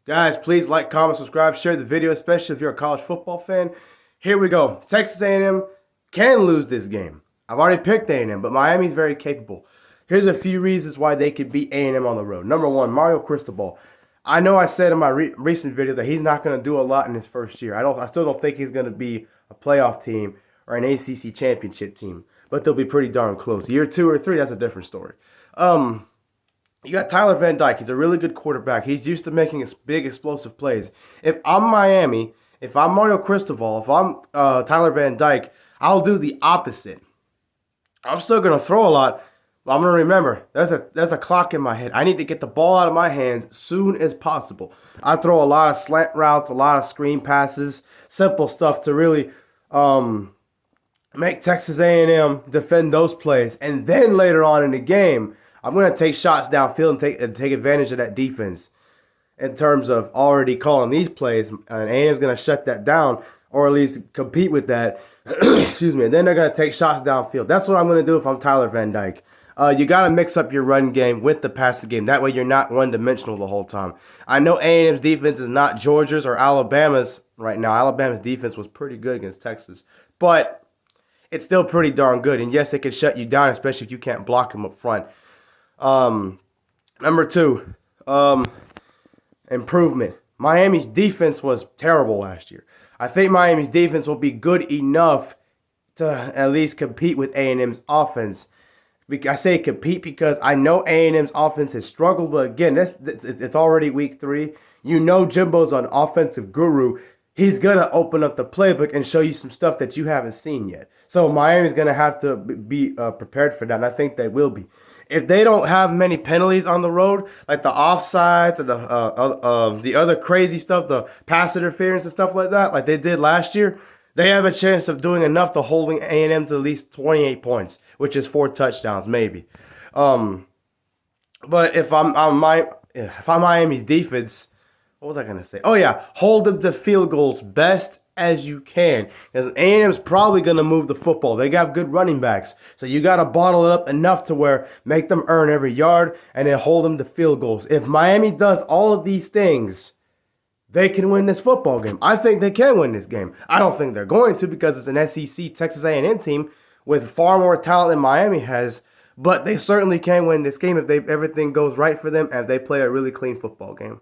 Guys, please like, comment, subscribe, share the video, especially if you're a college football fan. Here we go. Texas A&M can lose this game. I've already picked A&M, but Miami's very capable. Here's a few reasons why they could beat A&M on the road. Number one, Mario Cristobal. I know I said in my recent video that he's not going to do a lot in his first year. I still don't think he's going to be a playoff team or an ACC championship team, but they'll be pretty darn close. Year 2 or 3, that's a different story. You got Tyler Van Dyke. He's a really good quarterback. He's used to making big, explosive plays. If I'm Miami, if I'm Mario Cristobal, if I'm Tyler Van Dyke, I'll do the opposite. I'm still going to throw a lot, but I'm going to remember, there's a clock in my head. I need to get the ball out of my hands as soon as possible. I throw a lot of slant routes, a lot of screen passes, simple stuff to really make Texas A&M defend those plays. And then later on in the game, I'm going to take shots downfield and take advantage of that defense in terms of already calling these plays. And A&M's going to shut that down or at least compete with that. Excuse me. And then they're going to take shots downfield. That's what I'm going to do if I'm Tyler Van Dyke. You got to mix up your run game with the passing game. That way you're not one-dimensional the whole time. I know A&M's defense is not Georgia's or Alabama's right now. Alabama's defense was pretty good against Texas. But it's still pretty darn good. And yes, it can shut you down, especially if you can't block them up front. Number 2, improvement. Miami's defense was terrible last year. I think Miami's defense will be good enough to at least compete with A&M's offense. I say compete because I know A&M's offense has struggled, but again, it's already week 3. You know Jimbo's an offensive guru. He's going to open up the playbook and show you some stuff that you haven't seen yet. So Miami's going to have to be prepared for that, and I think they will be. If they don't have many penalties on the road, like the offsides and the other crazy stuff, the pass interference and stuff like that, like they did last year, they have a chance of doing enough to holding A&M to at least 28 points, which is 4 touchdowns maybe. But if I'm Miami's defense, what was I going to say? Oh, yeah, hold them to field goals best as you can. Because A&M's probably going to move the football. They got good running backs. So you got to bottle it up enough to where make them earn every yard and then hold them to field goals. If Miami does all of these things, they can win this football game. I think they can win this game. I don't think they're going to because it's an SEC Texas A&M team with far more talent than Miami has. But they certainly can win this game if everything goes right for them and if they play a really clean football game.